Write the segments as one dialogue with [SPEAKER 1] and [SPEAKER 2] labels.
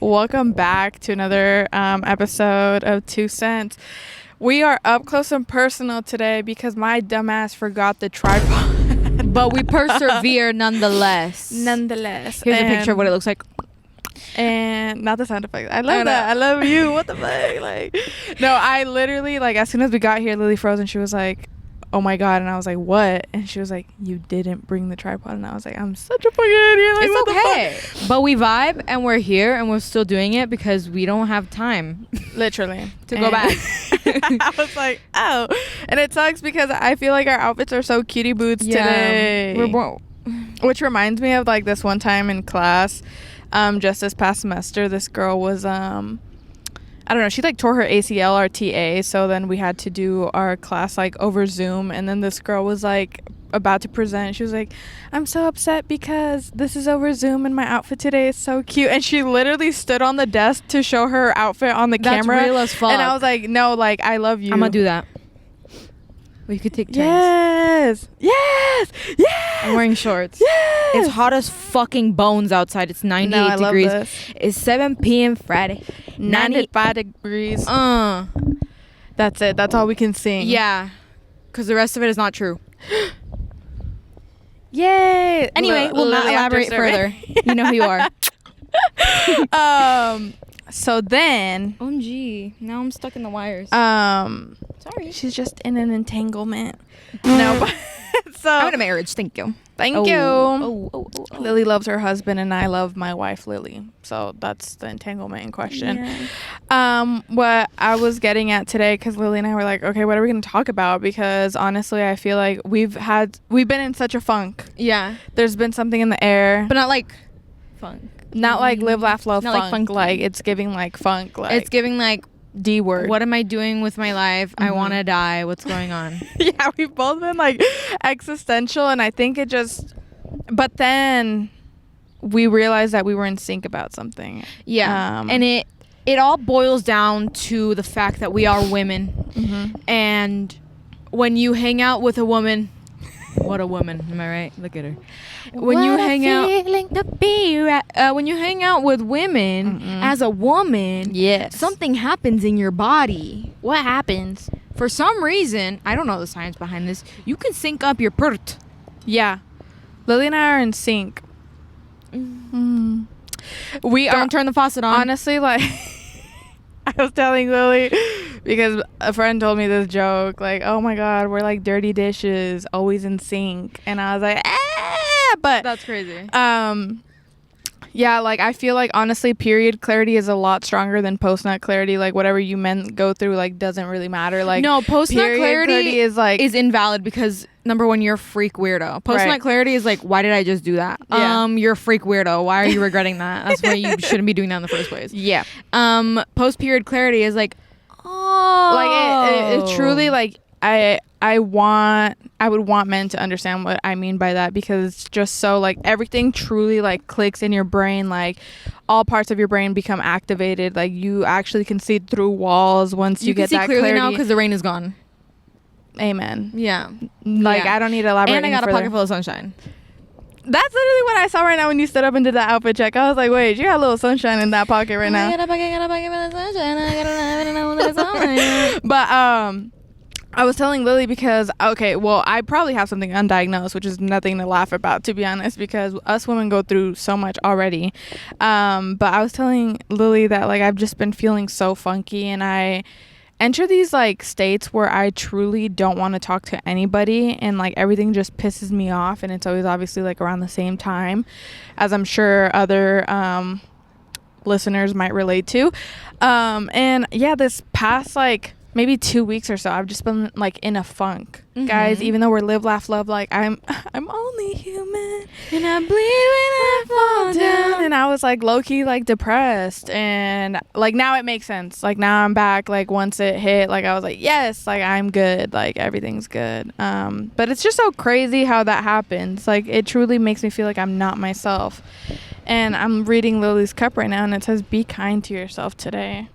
[SPEAKER 1] Welcome back to another episode of 2 Cents. We are up close and personal today because my dumbass forgot the tripod.
[SPEAKER 2] But we persevere nonetheless.
[SPEAKER 1] Nonetheless.
[SPEAKER 2] Here's a picture of what it looks like.
[SPEAKER 1] And not the sound effects. I love that. I love you. What the fuck? Like, no, I literally, like, as soon as we got here, Lily froze and she was like, oh my God. And I was like, what? And she was like, you didn't bring the tripod. And I was like, I'm such a fucking idiot. Like,
[SPEAKER 2] it's okay. But we vibe and we're here and we're still doing it because we don't have time.
[SPEAKER 1] Literally.
[SPEAKER 2] to go back.
[SPEAKER 1] I was like, oh. And it sucks because I feel like our outfits are so cutie boots today. Which reminds me of like this one time in class, just this past semester, this girl was, I don't know, she like tore her ACL, our TA, so then we had to do our class like over Zoom, and then this girl was like about to present. She was like, I'm so upset because this is over Zoom and my outfit today is so cute, and she literally stood on the desk to show her outfit on the camera.
[SPEAKER 2] That's real as fuck.
[SPEAKER 1] And I was like, no, like, I love you.
[SPEAKER 2] I'm gonna do that. We could take turns.
[SPEAKER 1] Yes.
[SPEAKER 2] I'm wearing shorts.
[SPEAKER 1] Yes.
[SPEAKER 2] It's hot as fucking bones outside. It's 98 degrees.
[SPEAKER 1] Love this.
[SPEAKER 2] It's 7 p.m. Friday.
[SPEAKER 1] 95 degrees. That's it. That's all we can sing.
[SPEAKER 2] Yeah. Because the rest of it is not true.
[SPEAKER 1] Yay.
[SPEAKER 2] Anyway, we'll not elaborate further. You know who you are.
[SPEAKER 1] So then.
[SPEAKER 2] OMG. Now I'm stuck in the wires.
[SPEAKER 1] Sorry. She's just in an entanglement. No, but so
[SPEAKER 2] I'm in a marriage. Thank you.
[SPEAKER 1] Thank you.
[SPEAKER 2] Oh.
[SPEAKER 1] Lily loves her husband and I love my wife Lily. So that's the entanglement in question. Yeah. What I was getting at today, because Lily and I were like, okay, what are we going to talk about? Because honestly, I feel like we've been in such a funk.
[SPEAKER 2] Yeah.
[SPEAKER 1] There's been something in the air.
[SPEAKER 2] But not like funk.
[SPEAKER 1] Not like live, laugh, love,
[SPEAKER 2] not
[SPEAKER 1] funk. Like it's giving like funk. Like
[SPEAKER 2] it's giving like
[SPEAKER 1] D word.
[SPEAKER 2] What am I doing with my life? I want to die. What's going on?
[SPEAKER 1] Yeah, we've both been like existential, and I think it just. But then we realized that we were in sync about something.
[SPEAKER 2] Yeah, and it all boils down to the fact that we are women, and when you hang out with a woman. What a woman, am I right? Look at her. When you hang out with women as a woman,
[SPEAKER 1] yes,
[SPEAKER 2] something happens in your body.
[SPEAKER 1] What happens?
[SPEAKER 2] For some reason, I don't know the science behind this, you can sync up your pert.
[SPEAKER 1] Yeah. Lily and I are in sync. We
[SPEAKER 2] don't turn the faucet on.
[SPEAKER 1] Honestly, like I was telling Lily because a friend told me this joke, like, oh my God, we're like dirty dishes, always in sync. And I was like, but
[SPEAKER 2] that's crazy.
[SPEAKER 1] Yeah, like I feel like honestly period clarity is a lot stronger than post nut clarity. Like whatever you men go through like doesn't really matter. Like
[SPEAKER 2] no, post nut clarity
[SPEAKER 1] is
[SPEAKER 2] invalid because number one, you're a freak weirdo. Post nut clarity is like, why did I just do that?
[SPEAKER 1] Yeah.
[SPEAKER 2] You're a freak weirdo. Why are you regretting that? That's why you shouldn't be doing that in the first place.
[SPEAKER 1] Yeah.
[SPEAKER 2] Post period clarity is like,
[SPEAKER 1] like it truly like I would want men to understand what I mean by that, because it's just so like everything truly like clicks in your brain, like all parts of your brain become activated, like you actually can see through walls once you get that clarity. You can see clearly
[SPEAKER 2] now because the rain is gone.
[SPEAKER 1] Amen.
[SPEAKER 2] Yeah.
[SPEAKER 1] Like I don't need to elaborate.
[SPEAKER 2] And I got
[SPEAKER 1] further.
[SPEAKER 2] a pocket full of sunshine.
[SPEAKER 1] That's literally what I saw right now when you stood up and did that outfit check. I was like, wait, you got a little sunshine in that pocket right now.
[SPEAKER 2] I got a pocket full of sunshine. I gotta let it know there's sunshine.
[SPEAKER 1] But I was telling Lily because, okay, well, I probably have something undiagnosed, which is nothing to laugh about, to be honest, because us women go through so much already. But I was telling Lily that, like, I've just been feeling so funky, and I enter these, like, states where I truly don't want to talk to anybody, and, like, everything just pisses me off, and it's always obviously, like, around the same time, as I'm sure other listeners might relate to. And, yeah, this past, like, maybe 2 weeks or so, I've just been like in a funk, guys. Even though we're live, laugh, love, like I'm only human,
[SPEAKER 2] and I bleed when I fall down.
[SPEAKER 1] And I was like low key like depressed, and like now it makes sense. Like now I'm back. Like once it hit, like I was like, yes, like I'm good. Like everything's good. But it's just so crazy how that happens. Like it truly makes me feel like I'm not myself. And I'm reading Lily's cup right now, and it says, "Be kind to yourself today."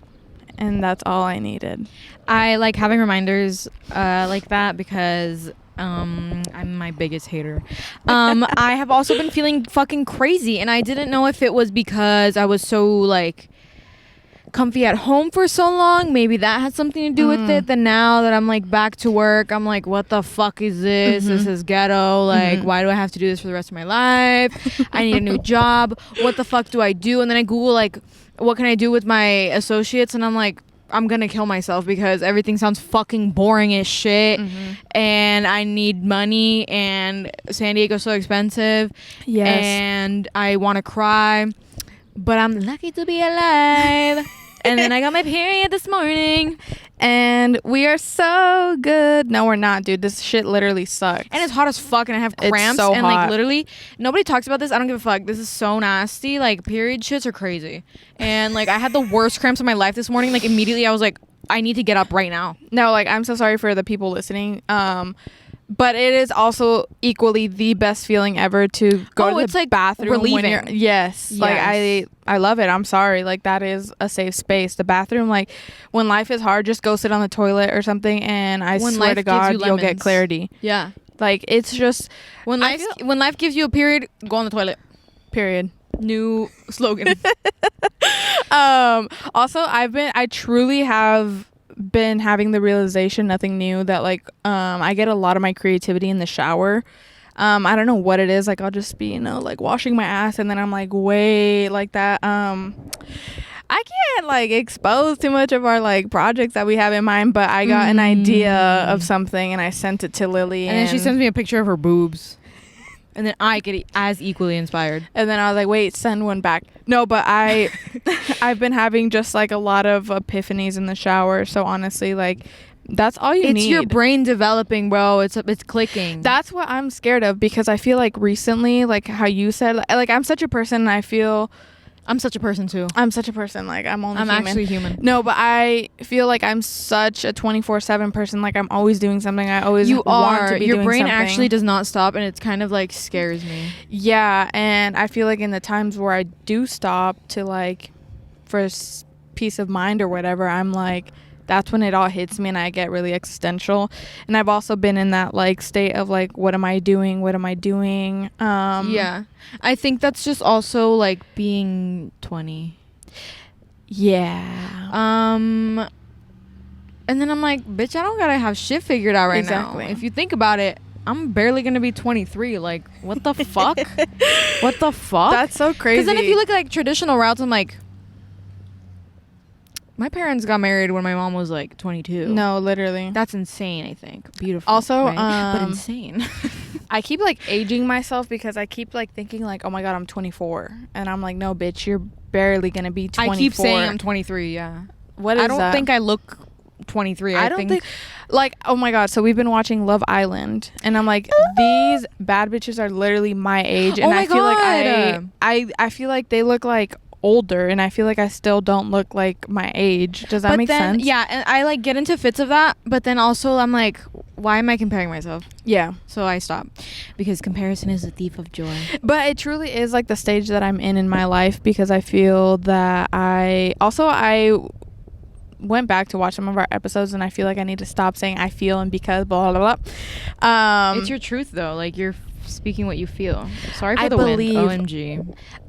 [SPEAKER 1] And that's all I needed.
[SPEAKER 2] I like having reminders like that because I'm my biggest hater. I have also been feeling fucking crazy, and I didn't know if it was because I was so like comfy at home for so long. Maybe that had something to do with it. Then now that I'm like back to work, I'm like, what the fuck is this? This is ghetto. Like, why do I have to do this for the rest of my life? I need a new job. What the fuck do I do? And then I Google like, what can I do with my associates? And I'm like, I'm gonna kill myself because everything sounds fucking boring as shit, and I need money, and San Diego's so expensive, and I want to cry, but I'm lucky to be alive. And then I got my period this morning,
[SPEAKER 1] and we are so good. No, we're not, dude. This shit literally sucks.
[SPEAKER 2] And it's hot as fuck, and I have cramps.
[SPEAKER 1] It's so
[SPEAKER 2] and
[SPEAKER 1] hot.
[SPEAKER 2] like literally, nobody talks about this. I don't give a fuck. This is so nasty. Like period shits are crazy. And like I had the worst cramps of my life this morning. Like immediately, I was like, I need to get up right now.
[SPEAKER 1] No, like I'm so sorry for the people listening. But it is also equally the best feeling ever to go to the bathroom
[SPEAKER 2] relieving.
[SPEAKER 1] when you're like I love it. I'm sorry. Like that is a safe space. The bathroom, like when life is hard, just go sit on the toilet or something, and I swear to God, you'll get clarity.
[SPEAKER 2] Yeah.
[SPEAKER 1] Like it's just
[SPEAKER 2] when life gives you a period, go on the toilet.
[SPEAKER 1] Period.
[SPEAKER 2] New slogan.
[SPEAKER 1] Also I truly have been having the realization, nothing new, that like I get a lot of my creativity in the shower. I don't know what it is. Like I'll just be, like washing my ass, and then I'm like, wait, like that. I can't like expose too much of our like projects that we have in mind, but I got an idea of something and I sent it to Lily,
[SPEAKER 2] and then she sends me a picture of her boobs. And then I get as equally inspired.
[SPEAKER 1] And then I was like, wait, send one back. No, but I've been having just like a lot of epiphanies in the shower. So honestly, like that's all you need.
[SPEAKER 2] It's your brain developing, bro. It's clicking.
[SPEAKER 1] That's what I'm scared of, because I feel like recently, like how you said, like I'm such a person, and I feel
[SPEAKER 2] I'm such a person too.
[SPEAKER 1] I'm such a person. Like I'm human.
[SPEAKER 2] Actually human.
[SPEAKER 1] No, but I feel like I'm such a 24/7 person. Like I'm always doing something. I always want to be
[SPEAKER 2] your
[SPEAKER 1] doing
[SPEAKER 2] brain
[SPEAKER 1] something.
[SPEAKER 2] actually does not stop, and it's kind of like scares me.
[SPEAKER 1] Yeah, and I feel like in the times where I do stop to like for peace of mind or whatever, I'm like, that's when it all hits me and I get really existential. And I've also been in that like state of like, what am I doing?
[SPEAKER 2] Yeah, I think that's just also like being 20.
[SPEAKER 1] Yeah.
[SPEAKER 2] And then I'm like, bitch, I don't gotta have shit figured out right now. If you think about it, I'm barely gonna be 23. Like, what the fuck? What the fuck?
[SPEAKER 1] That's so crazy.
[SPEAKER 2] Because then if you look at like traditional routes, I'm like, my parents got married when my mom was like 22.
[SPEAKER 1] No, literally.
[SPEAKER 2] That's insane, I think. Beautiful.
[SPEAKER 1] Also,
[SPEAKER 2] right? But insane.
[SPEAKER 1] I keep like aging myself because I keep like thinking like, oh my God, I'm 24. And I'm like, no, bitch, you're barely going to be 24.
[SPEAKER 2] I keep saying I'm 23, yeah.
[SPEAKER 1] What is that?
[SPEAKER 2] I don't think I look 23.
[SPEAKER 1] I don't think like, oh my God, so we've been watching Love Island, and I'm like, these bad bitches are literally my age, and I feel like I feel like they look like older, and I feel like I still don't look like my age. Does that make sense?
[SPEAKER 2] Yeah, and I like get into fits of that, but then also I'm like, why am I comparing myself?
[SPEAKER 1] Yeah.
[SPEAKER 2] So I stop, because comparison is a thief of joy.
[SPEAKER 1] But it truly is like the stage that I'm in my life, because I feel that I went back to watch some of our episodes, and I feel like I need to stop saying I feel and because blah blah blah.
[SPEAKER 2] It's your truth though, like you're speaking what you feel. Sorry for the wind.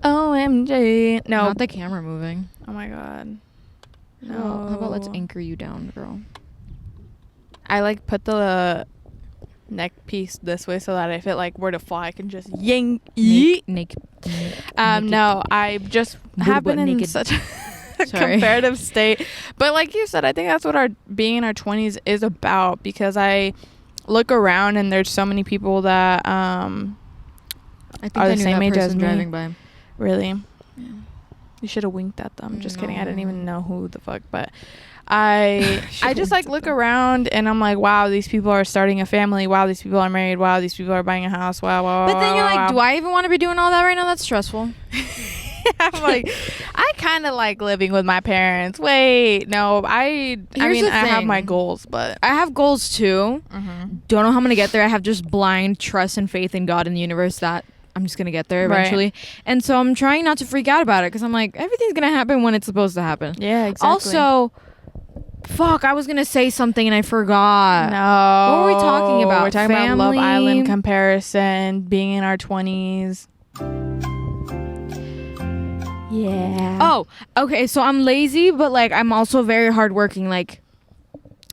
[SPEAKER 1] OMG. No,
[SPEAKER 2] not the camera moving.
[SPEAKER 1] Oh my God. No.
[SPEAKER 2] How about let's anchor you down, girl?
[SPEAKER 1] I like put the neck piece this way so that if it like were to fly, I can just yank.
[SPEAKER 2] Naked.
[SPEAKER 1] No, I just have been in such a comparative state. But like you said, I think that's what our being in our 20s is about, because I look around and there's so many people that
[SPEAKER 2] I think
[SPEAKER 1] are the same age as me.
[SPEAKER 2] Driving by.
[SPEAKER 1] Really? Yeah. You should have winked at them. Just kidding. I didn't even know who the fuck, but I just like look around and I'm like, wow, these people are starting a family. Wow, these people are married. Wow, these people are buying a house. Wow.
[SPEAKER 2] But then you're like, do I even want to be doing all that right now? That's stressful.
[SPEAKER 1] I'm like, I kind of like living with my parents. Wait, no, I have my goals, but
[SPEAKER 2] I have goals too. Don't know how I'm gonna get there. I have just blind trust and faith in God and the universe that I'm just gonna get there eventually. Right. And so I'm trying not to freak out about it, because I'm like, everything's gonna happen when it's supposed to happen.
[SPEAKER 1] Yeah, exactly.
[SPEAKER 2] Also, fuck, I was gonna say something and I forgot.
[SPEAKER 1] No,
[SPEAKER 2] what were we talking about?
[SPEAKER 1] We're talking about Love Island comparison, being in our 20s. Yeah.
[SPEAKER 2] Oh, okay. So I'm lazy, but like I'm also very hardworking. Like,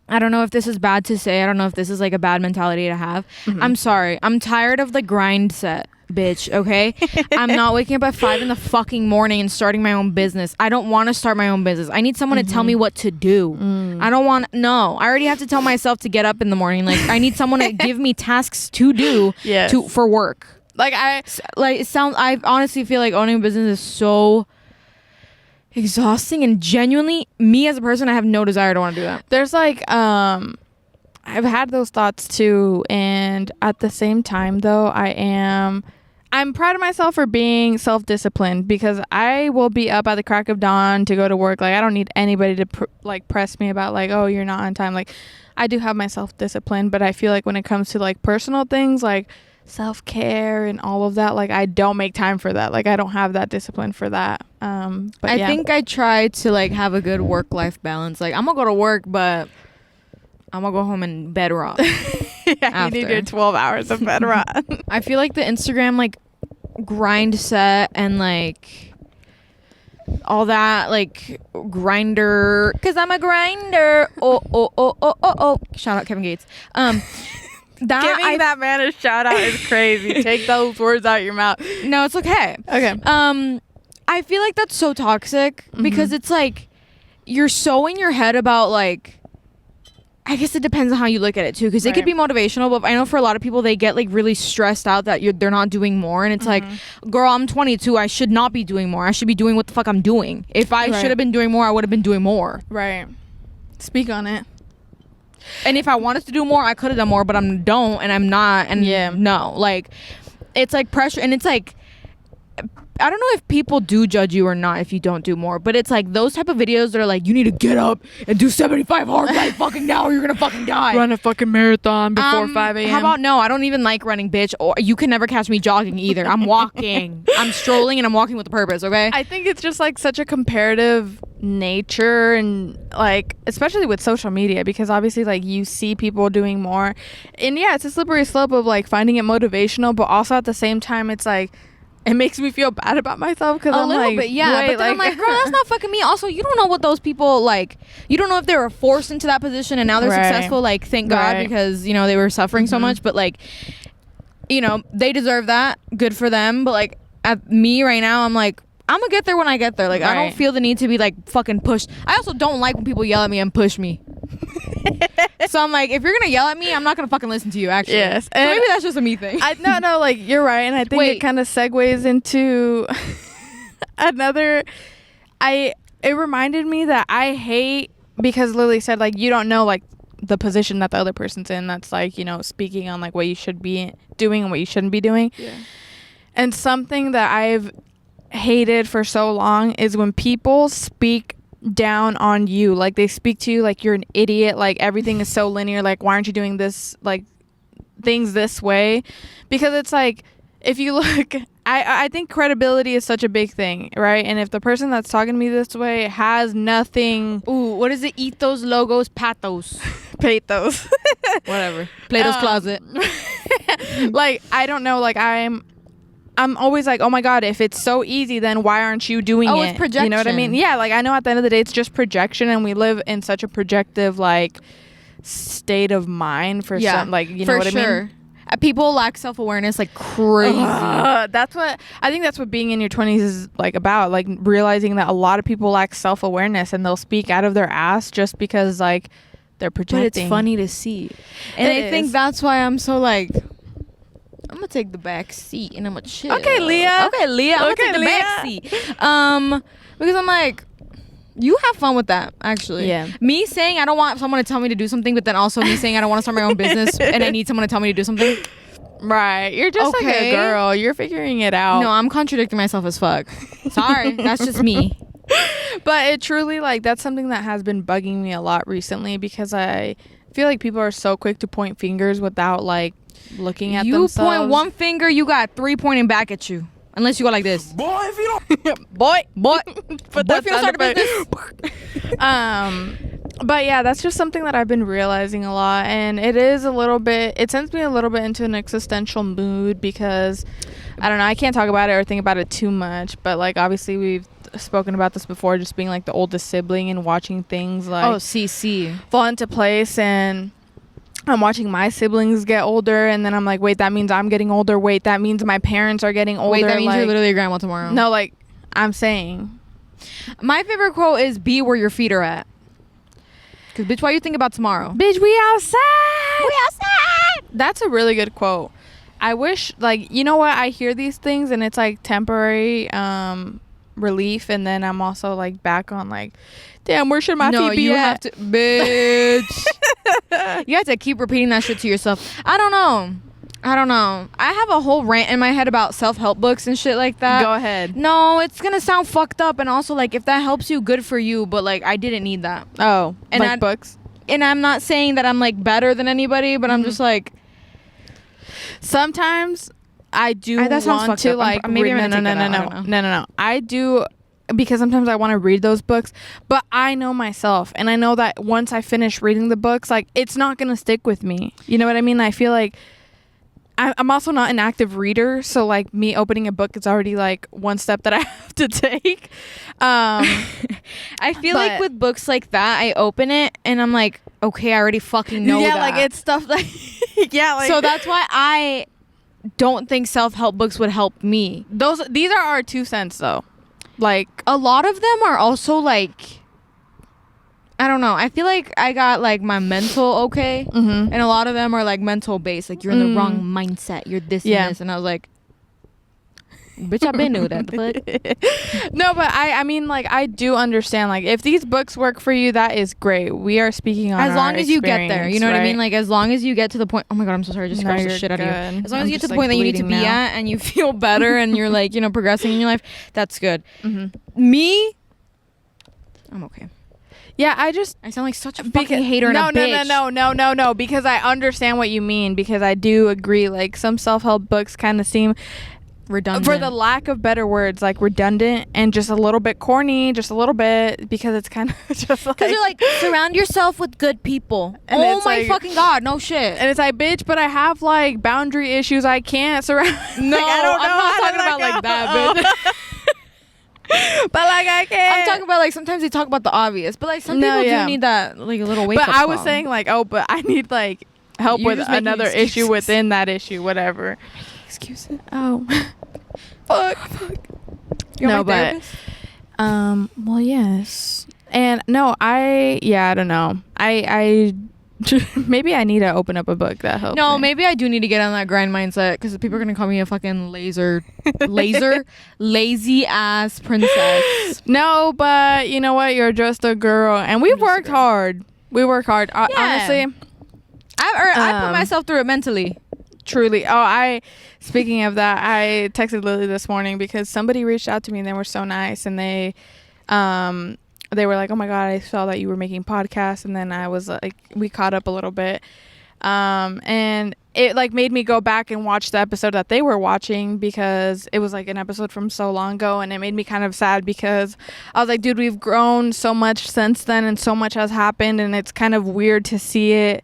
[SPEAKER 2] I don't know if this is bad to say. I don't know if this is like a bad mentality to have. I'm sorry. I'm tired of the grind set, bitch. Okay. I'm not waking up at 5 in the fucking morning and starting my own business. I don't want to start my own business. I need someone to tell me what to do. I don't want. No, I already have to tell myself to get up in the morning. Like, I need someone to give me tasks to do.
[SPEAKER 1] Yes.
[SPEAKER 2] For work.
[SPEAKER 1] Like
[SPEAKER 2] It sounds. I honestly feel like owning a business is so exhausting, and genuinely, me as a person, I have no desire to want to do that.
[SPEAKER 1] There's like I've had those thoughts too, and at the same time though, I'm proud of myself for being self-disciplined, because I will be up at the crack of dawn to go to work. Like, I don't need anybody to press me about like, oh, you're not on time. Like, I do have my self-discipline, but I feel like when it comes to like personal things like self-care and all of that, like I don't make time for that. Like, I don't have that discipline for that. But
[SPEAKER 2] I think I try to like have a good work-life balance. Like, I'm gonna go to work, but I'm gonna go home and bed rot.
[SPEAKER 1] Yeah, you need your 12 hours of bed rot.
[SPEAKER 2] I feel like the Instagram like Grindset and like all that, like grinder, because I'm a grinder. Oh. Shout out Kevin Gates.
[SPEAKER 1] Giving that man a shout out is crazy. Take those words out your mouth.
[SPEAKER 2] No, it's okay.
[SPEAKER 1] Okay.
[SPEAKER 2] I feel like that's so toxic because it's like you're so in your head about like, I guess it depends on how you look at it too, because it could be motivational, but I know for a lot of people they get like really stressed out that they're not doing more, and it's like, girl, I'm 22, I should not be doing more. I should be doing what the fuck I'm doing. If I should have been doing more, I would have been doing more.
[SPEAKER 1] Right. Speak on it.
[SPEAKER 2] And if I wanted to do more, I could have done more, but I'm not. And no, like, it's like pressure, and it's like, I don't know if people do judge you or not if you don't do more, but it's like those type of videos that are like, you need to get up and do 75 hard right fucking now or you're gonna fucking die.
[SPEAKER 1] Run a fucking marathon before 5 a.m.
[SPEAKER 2] How about no? I don't even like running, bitch. Or you can never catch me jogging either. I'm walking. I'm strolling and I'm walking with a purpose, okay?
[SPEAKER 1] I think it's just like such a comparative nature, and like especially with social media, because obviously like you see people doing more, and yeah, it's a slippery slope of like finding it motivational, but also at the same time it's like it makes me feel bad about myself because I'm like,
[SPEAKER 2] but then I'm like, girl, that's not fucking me. Also, you don't know what those people like. You don't know if they were forced into that position and now they're successful. Like, thank God, because you know they were suffering so much. But like, you know, they deserve that. Good for them. But like, at me right now, I'm like, I'm gonna get there when I get there. Like, I don't feel the need to be like fucking pushed. I also don't like when people yell at me and push me. So I'm like, if you're gonna yell at me, I'm not gonna fucking listen to you. Actually,
[SPEAKER 1] yes.
[SPEAKER 2] So maybe that's just a me thing.
[SPEAKER 1] No, like you're right, and I think it kind of segues into another. It reminded me that I hate, because Lily said like you don't know like the position that the other person's in. That's like, you know, speaking on like what you should be doing and what you shouldn't be doing. Yeah. And something that I've hated for so long is when people speak down on you, like they speak to you like you're an idiot, like everything is so linear, like why aren't you doing this, like things this way? Because it's like, if you look, I think credibility is such a big thing, right? And if the person that's talking to me this way has nothing,
[SPEAKER 2] what is it? Eat those logos, pathos,
[SPEAKER 1] pathos,
[SPEAKER 2] whatever, Plato's closet.
[SPEAKER 1] Like, I don't know, like I'm always like, oh my God, if it's so easy, then why aren't you doing it?
[SPEAKER 2] Oh, it's projection.
[SPEAKER 1] You know what I mean? Yeah, like I know at the end of the day, it's just projection, and we live in such a projective like state of mind for some, like, you know what I mean?
[SPEAKER 2] People lack self-awareness like crazy.
[SPEAKER 1] That's what being in your 20s is like about, like realizing that a lot of people lack self-awareness and they'll speak out of their ass just because like they're projecting.
[SPEAKER 2] But it's funny to see. And I think that's why I'm so like, I'm gonna take the back seat and I'm gonna chill.
[SPEAKER 1] Okay, Leah.
[SPEAKER 2] I'm gonna take the back seat. Because I'm like, you have fun with that, actually. Yeah. Me saying I don't want someone to tell me to do something, but then also me saying I don't want to start my own business and I need someone to tell me to do something.
[SPEAKER 1] Right. You're just like a girl. You're figuring it out.
[SPEAKER 2] No, I'm contradicting myself as fuck. Sorry. That's just me.
[SPEAKER 1] But it truly, like, that's something that has been bugging me a lot recently, because I feel like people are so quick to point fingers without like looking at themselves.
[SPEAKER 2] You point one finger, you got 3 pointing back at you. Unless you go like this.
[SPEAKER 1] Boy, if you don't boy put that if you don't start a business. But yeah, that's just something that I've been realizing a lot, and it sends me a little bit into an existential mood, because I don't know, I can't talk about it or think about it too much, but like obviously we've spoken about this before, just being like the oldest sibling and watching things like
[SPEAKER 2] CC
[SPEAKER 1] fall into place, and I'm watching my siblings get older, and then I'm like, wait, that means I'm getting older. Wait, that means my parents are getting older.
[SPEAKER 2] Wait, that means
[SPEAKER 1] like,
[SPEAKER 2] you're literally a grandma tomorrow.
[SPEAKER 1] No, like, I'm saying.
[SPEAKER 2] My favorite quote is be where your feet are at. Because, bitch, why you think about tomorrow?
[SPEAKER 1] Bitch, we outside.
[SPEAKER 2] We outside.
[SPEAKER 1] That's a really good quote. I wish, like, you know what? I hear these things, and it's, like, temporary relief, and then I'm also, like, back on, like, damn, where should my feet be
[SPEAKER 2] you
[SPEAKER 1] at?
[SPEAKER 2] have to, bitch. You have to keep repeating that shit to yourself. I don't know. I have a whole rant in my head about self-help books and shit like that.
[SPEAKER 1] Go ahead.
[SPEAKER 2] No, it's gonna sound fucked up, and also, like, if that helps you, good for you, but, like, I didn't need that.
[SPEAKER 1] Oh,
[SPEAKER 2] and
[SPEAKER 1] like books?
[SPEAKER 2] And I'm not saying that I'm, like, better than anybody, but I'm just, like...
[SPEAKER 1] Sometimes I do
[SPEAKER 2] that sounds
[SPEAKER 1] want
[SPEAKER 2] fucked
[SPEAKER 1] to,
[SPEAKER 2] up.
[SPEAKER 1] like... No. Because sometimes I want to read those books, but I know myself, and I know that once I finish reading the books, like, it's not gonna stick with me. You know what I mean? I feel like I'm also not an active reader, so, like, me opening a book is already, like, one step that I have to take.
[SPEAKER 2] I feel like with books like that, I open it and I'm like, okay, I already fucking know that.
[SPEAKER 1] Yeah, like, it's stuff like... yeah, like...
[SPEAKER 2] So that's why I don't think self-help books would help me.
[SPEAKER 1] These are our 2 cents, though. Like,
[SPEAKER 2] a lot of them are also, like... I don't know. I feel like I got, like, my mental okay. And a lot of them are, like, mental based. Like, you're in the wrong mindset. You're this and this. And I was like... Bitch, I've been knew that.
[SPEAKER 1] No, but I mean, like, I do understand. Like, if these books work for you, that is great. We are speaking on
[SPEAKER 2] as long as you get there, you know what I mean? Like, as long as you get to the point. Oh my god, I'm so sorry. I just scratched the shit out of you. As long as you get to the point that you need to be at, and you feel better, and you're, like, you know, progressing in your life, that's good. Me, I'm okay.
[SPEAKER 1] Yeah, I
[SPEAKER 2] sound like such a fucking hater and a bitch.
[SPEAKER 1] No, because I understand what you mean, because I do agree. Like, some self-help books kind of seem
[SPEAKER 2] redundant,
[SPEAKER 1] for the lack of better words, like redundant and just a little bit corny, just a little bit, because it's kind of just like,
[SPEAKER 2] because you're like, surround yourself with good people.
[SPEAKER 1] And
[SPEAKER 2] oh my
[SPEAKER 1] like,
[SPEAKER 2] fucking god, no shit.
[SPEAKER 1] And it's like, bitch, but I have, like, boundary issues. I can't surround.
[SPEAKER 2] No,
[SPEAKER 1] like, I don't know,
[SPEAKER 2] I'm not talking about like that, bitch.
[SPEAKER 1] But, like, I can't.
[SPEAKER 2] I'm talking about, like, sometimes they talk about the obvious, but, like, some people do need that, like, a little wake up
[SPEAKER 1] But I was
[SPEAKER 2] call.
[SPEAKER 1] saying, like, oh, but I need, like, help with another issue within that issue, whatever.
[SPEAKER 2] Excuses.
[SPEAKER 1] Oh. Fuck.
[SPEAKER 2] You're
[SPEAKER 1] no,
[SPEAKER 2] my
[SPEAKER 1] but therapist? Well, yes. And no, I don't know. I maybe I need to open up a book that helps.
[SPEAKER 2] No,
[SPEAKER 1] me.
[SPEAKER 2] maybe I do need to get on that grind mindset, because people are gonna call me a fucking lazy ass princess.
[SPEAKER 1] No, but you know what? You're just a girl, and we worked hard. We work hard.
[SPEAKER 2] Yeah.
[SPEAKER 1] Honestly,
[SPEAKER 2] I put myself through it mentally.
[SPEAKER 1] Truly. Speaking of that, I texted Lily this morning because somebody reached out to me and they were so nice, and they were like, oh my god, I saw that you were making podcasts, and then I was like, we caught up a little bit, and it, like, made me go back and watch the episode that they were watching, because it was, like, an episode from so long ago, and it made me kind of sad, because I was like, dude, we've grown so much since then, and so much has happened, and it's kind of weird to see it,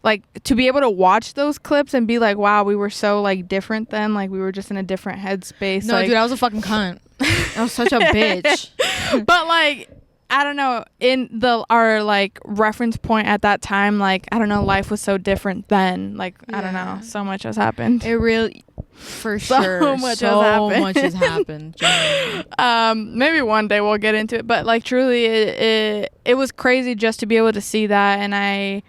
[SPEAKER 1] like, to be able to watch those clips and be like, wow, we were so, like, different then, like, we were just in a different headspace.
[SPEAKER 2] No,
[SPEAKER 1] like,
[SPEAKER 2] dude, I was a fucking cunt. I was such a bitch.
[SPEAKER 1] But, like, I don't know, in our, like, reference point at that time, like, I don't know, life was so different then. Like, I don't know, so much has happened.
[SPEAKER 2] It really, for sure, so much has happened.
[SPEAKER 1] Maybe one day we'll get into it, but, like, truly, it was crazy just to be able to see that, and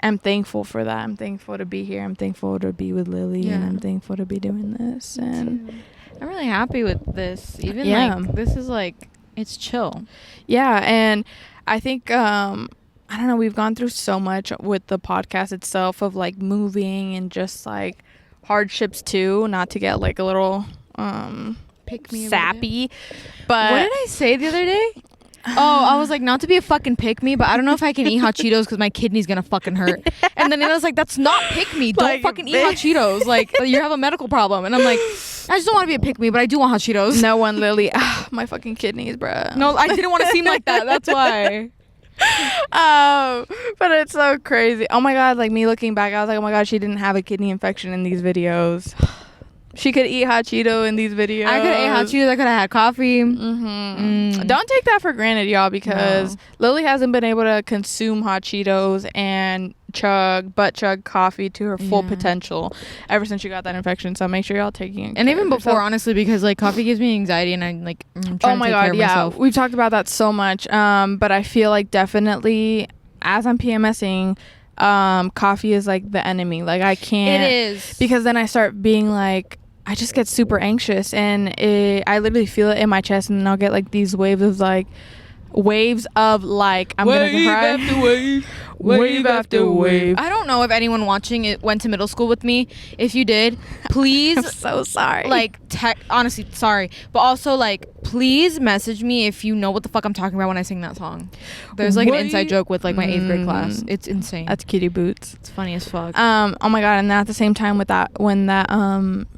[SPEAKER 1] I'm thankful for that. I'm thankful to be here. I'm thankful to be with Lily, and I'm thankful to be doing this. And
[SPEAKER 2] I'm really happy with this. Even like, this is like, it's chill.
[SPEAKER 1] Yeah, and I think I don't know, we've gone through so much with the podcast itself, of, like, moving and just, like, hardships too. Not to get, like, a little
[SPEAKER 2] pick me
[SPEAKER 1] sappy, but
[SPEAKER 2] what did I say the other day? Oh, I was like, not to be a fucking pick me, but I don't know if I can eat hot Cheetos because my kidney's gonna fucking hurt. And then I was like, that's not pick me. Don't like, fucking eat hot Cheetos. Like, you have a medical problem. And I'm like, I just don't want to be a pick me, but I do want hot Cheetos.
[SPEAKER 1] No one, Lily. My fucking kidneys, bruh.
[SPEAKER 2] No, I didn't want to seem like that. That's why.
[SPEAKER 1] But it's so crazy. Oh my god, like, me looking back, I was like, oh my god, she didn't have a kidney infection in these videos. She could eat hot Cheeto in these videos.
[SPEAKER 2] I could have ate hot Cheetos. I could have had coffee.
[SPEAKER 1] Don't take that for granted, y'all, because Lily hasn't been able to consume hot Cheetos and chug coffee to her full potential ever since she got that infection. So make sure y'all taking it.
[SPEAKER 2] And even before, honestly, because like coffee gives me anxiety, and I'm like, trying to take care of myself.
[SPEAKER 1] We've talked about that so much. But I feel like definitely as I'm PMSing, coffee is like the enemy. Like I can't.
[SPEAKER 2] It is,
[SPEAKER 1] because then I start being like, I just get super anxious, and I literally feel it in my chest, and then I'll get like these waves of like I'm gonna cry. Wave after wave.
[SPEAKER 2] I don't know if anyone watching it went to middle school with me. If you did, please.
[SPEAKER 1] I'm so sorry.
[SPEAKER 2] Like, honestly, sorry, but also like, please message me if you know what the fuck I'm talking about when I sing that song. There's like an inside joke with like my 8th grade class. It's insane.
[SPEAKER 1] That's Kitty Boots.
[SPEAKER 2] It's funny as fuck.
[SPEAKER 1] Oh my god! And then at the same time with that, when that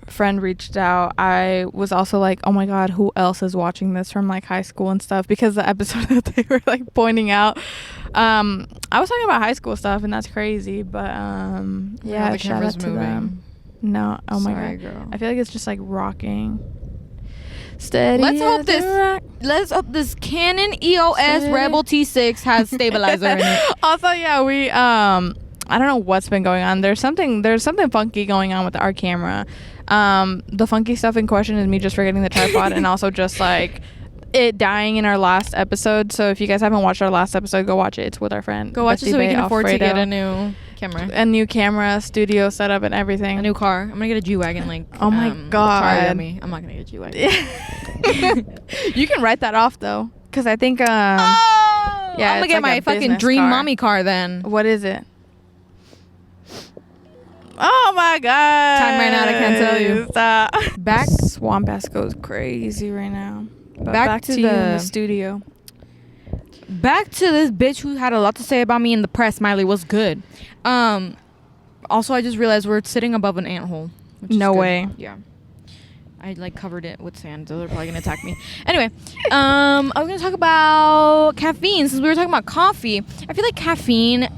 [SPEAKER 1] friend reached out, I was also like, oh my god, who else is watching this from like high school and stuff? Because the episode that they were like pointing out, I was talking about high school stuff, and that's crazy. But
[SPEAKER 2] the
[SPEAKER 1] shout out to them. No, oh my
[SPEAKER 2] Sorry,
[SPEAKER 1] god,
[SPEAKER 2] girl.
[SPEAKER 1] I feel like it's just like rocking. Steady.
[SPEAKER 2] Let's hope this Canon EOS Rebel T6 has stabilizer in it.
[SPEAKER 1] Also, yeah, we I don't know what's been going on. There's something funky going on with our camera. The funky stuff in question is me just forgetting the tripod, and also just like it dying in our last episode. So if you guys haven't watched our last episode, go watch it. It's with our friend.
[SPEAKER 2] Go watch it so we can afford to get a new camera, studio setup, and everything. A new car. I'm gonna get a G-Wagon. Like,
[SPEAKER 1] oh my god,
[SPEAKER 2] I'm not gonna get a G-Wagon.
[SPEAKER 1] You can write that off though, because I think
[SPEAKER 2] I'm gonna get my fucking dream mommy car then.
[SPEAKER 1] What is it? Oh my god,
[SPEAKER 2] time ran out. I can't tell you.
[SPEAKER 1] Stop. Swamp ass goes crazy right now. But back to the studio.
[SPEAKER 2] Back to this bitch who had a lot to say about me in the press. Miley was good. Also, I just realized we're sitting above an anthole.
[SPEAKER 1] No way.
[SPEAKER 2] Yeah. I like covered it with sand, so they're probably gonna attack me. Anyway, I was gonna talk about caffeine since we were talking about coffee. I feel like caffeine.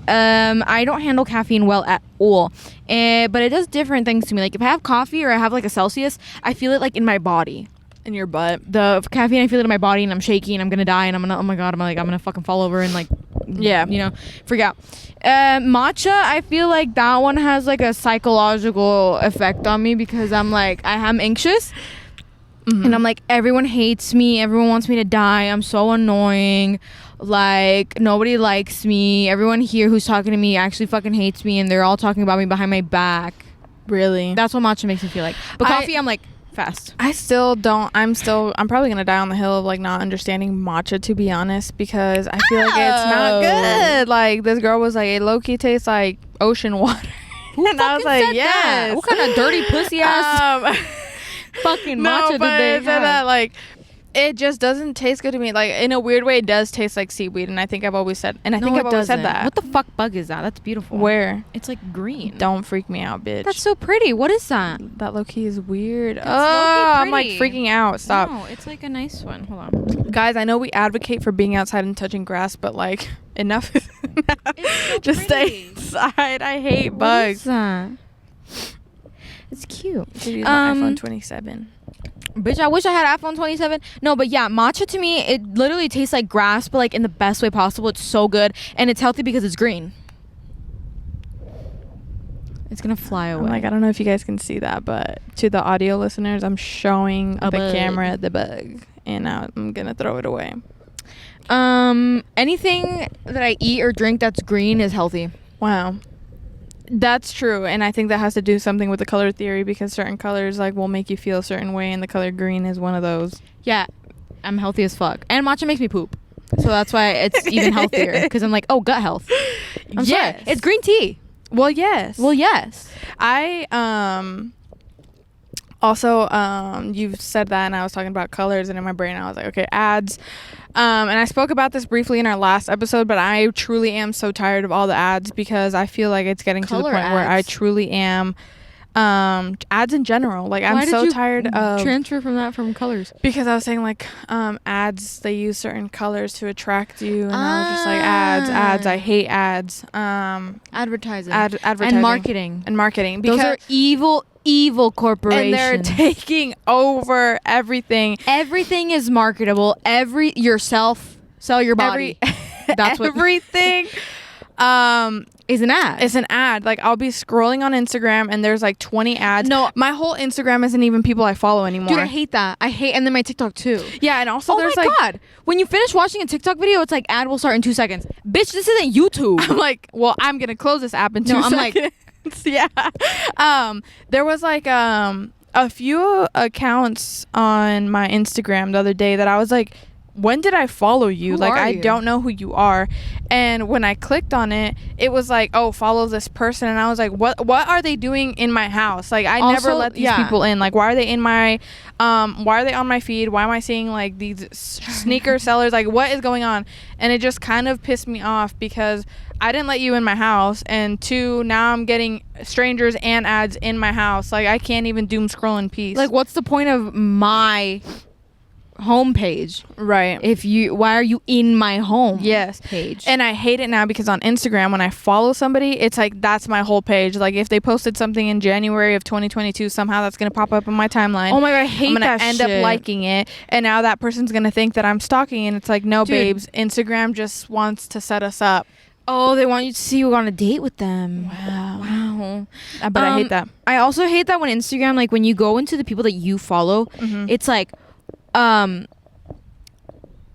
[SPEAKER 2] I don't handle caffeine well at all, but it does different things to me. Like if I have coffee or I have like a Celsius, I feel it like in my body.
[SPEAKER 1] In your butt.
[SPEAKER 2] The caffeine, I feel it in my body, and I'm shaky, and I'm gonna die, and I'm gonna, oh my god, I'm gonna fucking fall over and like,
[SPEAKER 1] yeah,
[SPEAKER 2] you know, freak out. Matcha, I feel like that one has like a psychological effect on me because I'm like, I am anxious, and I'm like, everyone hates me, everyone wants me to die, I'm so annoying, like nobody likes me, everyone here who's talking to me actually fucking hates me, and they're all talking about me behind my back.
[SPEAKER 1] Really?
[SPEAKER 2] That's what matcha makes me feel like. But coffee, I'm like, fast.
[SPEAKER 1] I still don't. I'm probably gonna die on the hill of like not understanding matcha, to be honest, because I feel like it's not good. Like this girl was like, it low key tastes like ocean water.
[SPEAKER 2] And I was like, yes. What kind of dirty pussy ass fucking matcha did they have?
[SPEAKER 1] That like it just doesn't taste good to me. Like in a weird way, it does taste like seaweed, and I think I've always said that.
[SPEAKER 2] What the fuck bug is that? That's beautiful.
[SPEAKER 1] Where?
[SPEAKER 2] It's like green.
[SPEAKER 1] Don't freak me out, bitch.
[SPEAKER 2] That's so pretty. What is that?
[SPEAKER 1] That low key is weird.
[SPEAKER 2] That's
[SPEAKER 1] I'm like freaking out. Stop.
[SPEAKER 2] No, it's like a nice one. Hold on.
[SPEAKER 1] Guys, I know we advocate for being outside and touching grass, but like enough is enough.
[SPEAKER 2] It's so
[SPEAKER 1] just stay inside. I hate bugs.
[SPEAKER 2] What is that? It's cute.
[SPEAKER 1] I should use my iPhone 27.
[SPEAKER 2] Bitch, I wish I had iPhone 27. No, but yeah, matcha to me, it literally tastes like grass, but like in the best way possible. It's so good, and it's healthy because it's green. It's gonna fly away.
[SPEAKER 1] Like, I don't know if you guys can see that, but to the audio listeners, I'm showing the camera the bug, and now I'm gonna throw it away.
[SPEAKER 2] Anything that I eat or drink that's green is healthy.
[SPEAKER 1] Wow. That's true, and I think that has to do something with the color theory, because certain colors like will make you feel a certain way, and the color green is one of those.
[SPEAKER 2] Yeah, I'm healthy as fuck, and matcha makes me poop, so that's why it's even healthier, because I'm like, oh, gut health. I'm sorry. It's green tea.
[SPEAKER 1] Well, yes. I also you've said that, and I was talking about colors, and in my brain I was like, okay, ads. And I spoke about this briefly in our last episode, but I truly am so tired of all the ads, because I feel like it's getting to the point where I truly am ads in general. Like,
[SPEAKER 2] Why
[SPEAKER 1] I'm
[SPEAKER 2] did
[SPEAKER 1] so
[SPEAKER 2] you
[SPEAKER 1] tired of
[SPEAKER 2] transfer from colors.
[SPEAKER 1] because I was saying like ads, they use certain colors to attract you, and I was just like ads. I hate ads.
[SPEAKER 2] Advertising.
[SPEAKER 1] Advertising
[SPEAKER 2] And marketing.
[SPEAKER 1] because
[SPEAKER 2] Those are evil corporations.
[SPEAKER 1] and they're taking over everything.
[SPEAKER 2] Everything is marketable. Yourself, sell your body. That's what
[SPEAKER 1] Everything
[SPEAKER 2] is an ad.
[SPEAKER 1] it's an ad. Like, I'll be scrolling on Instagram and there's like 20 ads.
[SPEAKER 2] No.
[SPEAKER 1] My whole Instagram isn't even people I follow anymore.
[SPEAKER 2] Dude, I hate that. And then my TikTok too.
[SPEAKER 1] Yeah, and also
[SPEAKER 2] Oh
[SPEAKER 1] there's
[SPEAKER 2] my
[SPEAKER 1] like
[SPEAKER 2] god! When you finish watching a TikTok video, it's like ad will start in 2 seconds. Bitch, this isn't YouTube.
[SPEAKER 1] I'm like, well, I'm gonna close this app in 2
[SPEAKER 2] I'm like-
[SPEAKER 1] seconds. Yeah. There was like a few accounts on my Instagram the other day that I was like, when did I follow you?
[SPEAKER 2] Who
[SPEAKER 1] Like,
[SPEAKER 2] are
[SPEAKER 1] I
[SPEAKER 2] you?
[SPEAKER 1] don't know who you are. And when I clicked on it, it was like, oh, follow this person. And I was like, what are they doing in my house? Like, I never
[SPEAKER 2] Also,
[SPEAKER 1] let these
[SPEAKER 2] yeah.
[SPEAKER 1] people in. Like, why are they in my why are they on my feed? Why am I seeing like these sneaker sellers? Like, what is going on? And it just kind of pissed me off because I didn't let you in my house, and 2, now I'm getting strangers and ads in my house. Like, I can't even doom scroll in peace.
[SPEAKER 2] Like, what's the point of my homepage?
[SPEAKER 1] right.
[SPEAKER 2] Why are you in my home?
[SPEAKER 1] Yes.
[SPEAKER 2] Page.
[SPEAKER 1] And I hate it now because on Instagram, when I follow somebody, it's like, that's my whole page. Like, if they posted something in January of 2022, somehow that's going to pop up in my timeline.
[SPEAKER 2] oh my god, I hate
[SPEAKER 1] I'm going
[SPEAKER 2] that
[SPEAKER 1] to end
[SPEAKER 2] shit.
[SPEAKER 1] up liking it. And now that person's going to think that I'm stalking. And it's like, no,
[SPEAKER 2] Dude.
[SPEAKER 1] babes. Instagram just wants to set us up.
[SPEAKER 2] Oh, they want you to see you on a date with them.
[SPEAKER 1] Wow.
[SPEAKER 2] Wow.
[SPEAKER 1] But I hate that.
[SPEAKER 2] I also hate that when Instagram, like when you go into the people that you follow, it's like,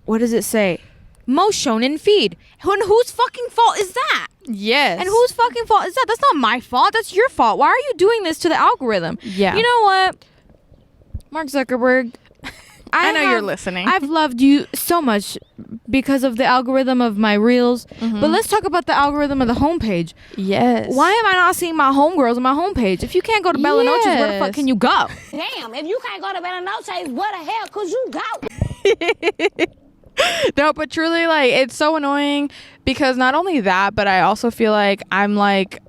[SPEAKER 2] what does it say? Most shown in feed. Whose fucking fault is that?
[SPEAKER 1] Yes.
[SPEAKER 2] And whose fucking fault is that? That's not my fault. That's your fault. Why are you doing this to the algorithm?
[SPEAKER 1] Yeah.
[SPEAKER 2] You know what? Mark Zuckerberg.
[SPEAKER 1] I know you're listening.
[SPEAKER 2] I've loved you so much because of the algorithm of my reels. But let's talk about the algorithm of the homepage.
[SPEAKER 1] Yes.
[SPEAKER 2] Why am I not seeing my homegirls on my homepage? If you can't go to Bella Noche's, where the fuck
[SPEAKER 1] Yes.
[SPEAKER 2] can you go?
[SPEAKER 3] Damn, if you can't go to Bella Noche's, where the hell could you go?
[SPEAKER 1] No, but truly, like, it's so annoying because not only that, but I also feel like I'm like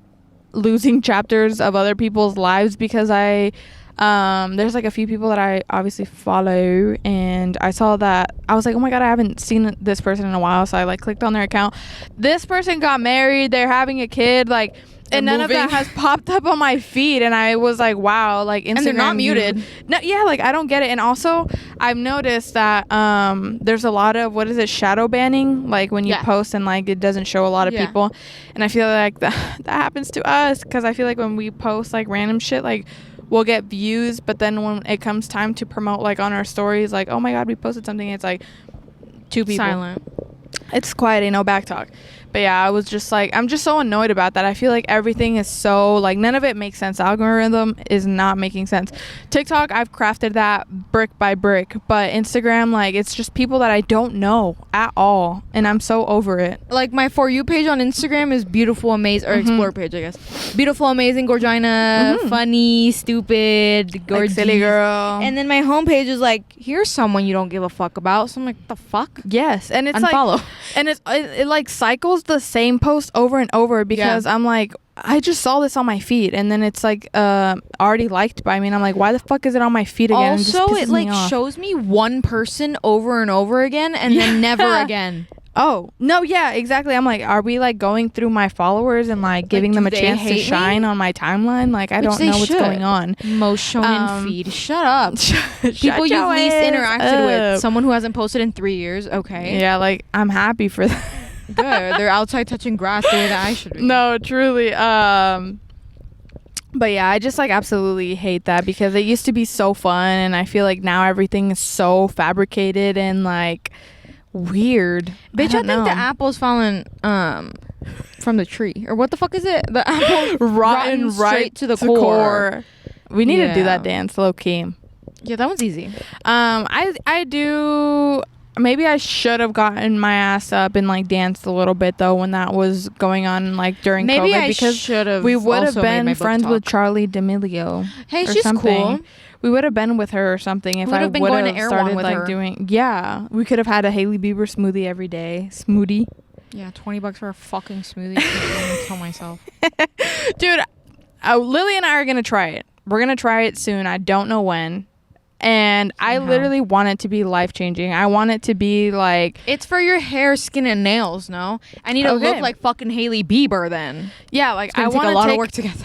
[SPEAKER 1] losing chapters of other people's lives because there's like a few people that I obviously follow, and I saw that I was like, oh my god, I haven't seen this person in a while, so I like clicked on their account. This person got married, they're having a kid, like, and none of that has popped up on my feed, and I was like, wow, like, Instagram,
[SPEAKER 2] And they're not muted.
[SPEAKER 1] No, yeah, like, I don't get it. And also I've noticed that there's a lot of, what is it, shadow banning, like when you
[SPEAKER 2] Yeah.
[SPEAKER 1] post and like it doesn't show a lot of
[SPEAKER 2] Yeah.
[SPEAKER 1] people, and I feel like that happens to us because I feel like when we post like random shit, like, we'll get views, but then when it comes time to promote like on our stories, like, oh my god, we posted something, it's like 2 people.
[SPEAKER 2] Silent.
[SPEAKER 1] It's quiet, ain't no back talk. But yeah, I was just like, I'm just so annoyed about that. I feel like everything is so, like, none of it makes sense. The algorithm is not making sense. TikTok, I've crafted that brick by brick. But Instagram, like, it's just people that I don't know at all. And I'm so over it.
[SPEAKER 2] Like my For You page on Instagram is beautiful, amazing, or Explore page, I guess. Beautiful, amazing, Gorgina, funny, stupid,
[SPEAKER 1] Like,
[SPEAKER 2] gorgeous.
[SPEAKER 1] silly girl.
[SPEAKER 2] And then my homepage is like, here's someone you don't give a fuck about. So I'm like, the fuck?
[SPEAKER 1] Yes, and it's
[SPEAKER 2] Unfollow.
[SPEAKER 1] like, and it like cycles the same post over and over because I'm like, I just saw this on my feed, and then it's like already liked by me, and I'm like, why the fuck is it on my feed again?
[SPEAKER 2] Also,
[SPEAKER 1] it
[SPEAKER 2] it like shows me one person over and over again, and then never again.
[SPEAKER 1] Oh no, yeah, exactly. I'm like, are we like going through my followers and like giving
[SPEAKER 2] do
[SPEAKER 1] them a
[SPEAKER 2] they
[SPEAKER 1] chance to
[SPEAKER 2] hate me?
[SPEAKER 1] shine on my timeline? Like, I
[SPEAKER 2] Which
[SPEAKER 1] don't
[SPEAKER 2] they
[SPEAKER 1] know what's
[SPEAKER 2] should.
[SPEAKER 1] going on.
[SPEAKER 2] Most shown in feed. Shut up. People
[SPEAKER 1] Shut
[SPEAKER 2] you've
[SPEAKER 1] your
[SPEAKER 2] least
[SPEAKER 1] ass
[SPEAKER 2] interacted with.
[SPEAKER 1] up.
[SPEAKER 2] Someone who hasn't posted in 3 years. Okay.
[SPEAKER 1] Yeah, like, I'm happy for that.
[SPEAKER 2] Good. They're outside touching grass the way that I should be.
[SPEAKER 1] No, truly. But yeah, I just like absolutely hate that because it used to be so fun, and I feel like now everything is so fabricated and like weird.
[SPEAKER 2] Bitch, I
[SPEAKER 1] don't
[SPEAKER 2] think
[SPEAKER 1] know.
[SPEAKER 2] the apple's fallen from the tree. Or what the fuck is it? The apple
[SPEAKER 1] rotten
[SPEAKER 2] straight
[SPEAKER 1] right
[SPEAKER 2] to the core.
[SPEAKER 1] We need to do
[SPEAKER 2] Yeah.
[SPEAKER 1] that dance low key.
[SPEAKER 2] Yeah, that one's easy.
[SPEAKER 1] I do. Maybe I should have gotten my ass up and like danced a little bit though when that was going on, like during
[SPEAKER 2] Maybe
[SPEAKER 1] COVID,
[SPEAKER 2] I
[SPEAKER 1] because
[SPEAKER 2] should have.
[SPEAKER 1] we would have
[SPEAKER 2] also made my
[SPEAKER 1] been
[SPEAKER 2] book
[SPEAKER 1] friends
[SPEAKER 2] talk.
[SPEAKER 1] with Charlie D'Amelio.
[SPEAKER 2] Hey,
[SPEAKER 1] or
[SPEAKER 2] she's
[SPEAKER 1] something.
[SPEAKER 2] cool.
[SPEAKER 1] We would have been with her or something if
[SPEAKER 2] We would
[SPEAKER 1] I
[SPEAKER 2] have been
[SPEAKER 1] would
[SPEAKER 2] going
[SPEAKER 1] have
[SPEAKER 2] to Erewhon
[SPEAKER 1] started
[SPEAKER 2] with
[SPEAKER 1] like
[SPEAKER 2] her.
[SPEAKER 1] doing. Yeah, we could have had a Hailey Bieber smoothie every day. Yeah,
[SPEAKER 2] Yeah, $20 for a fucking smoothie. I'm gonna kill myself.
[SPEAKER 1] dude. Lily and I are gonna try it. We're gonna try it soon. I don't know when. And I literally want it to be life-changing. I want it to be like...
[SPEAKER 2] It's for your hair, skin, and nails, no? I need to look like fucking Hailey Bieber then.
[SPEAKER 1] Yeah, like I
[SPEAKER 2] want
[SPEAKER 1] want
[SPEAKER 2] a lot of work together.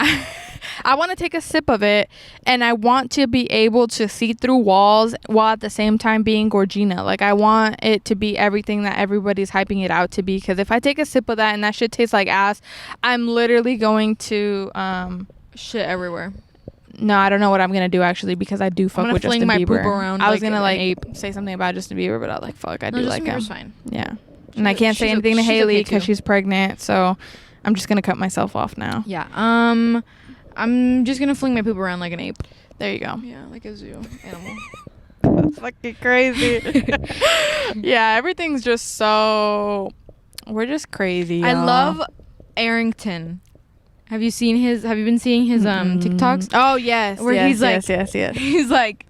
[SPEAKER 1] I want to take a sip of it, and I want to be able to see through walls while at the same time being Gorgina. Like, I want it to be everything that everybody's hyping it out to be. Because if I take a sip of that and that shit tastes like ass, I'm literally going to...
[SPEAKER 2] shit everywhere.
[SPEAKER 1] No, I don't know what I'm gonna do actually, because I do fuck with Justin Bieber.
[SPEAKER 2] Poop around
[SPEAKER 1] I was
[SPEAKER 2] like
[SPEAKER 1] gonna like
[SPEAKER 2] ape.
[SPEAKER 1] say something about Justin Bieber, but I was like, fuck, I do like him.
[SPEAKER 2] Fine.
[SPEAKER 1] Yeah, and I can't say anything to Hailey
[SPEAKER 2] okay
[SPEAKER 1] because
[SPEAKER 2] too.
[SPEAKER 1] she's pregnant, so I'm just gonna cut myself off now.
[SPEAKER 2] Yeah. I'm just gonna fling my poop around like an ape.
[SPEAKER 1] There you go.
[SPEAKER 2] Yeah, like a zoo animal.
[SPEAKER 1] That's fucking crazy. Yeah, everything's just so. We're just crazy.
[SPEAKER 2] I
[SPEAKER 1] y'all.
[SPEAKER 2] love Arrington. Have you been seeing his TikToks?
[SPEAKER 1] Oh yes,
[SPEAKER 2] Where
[SPEAKER 1] yes,
[SPEAKER 2] he's like,
[SPEAKER 1] yes.
[SPEAKER 2] He's like,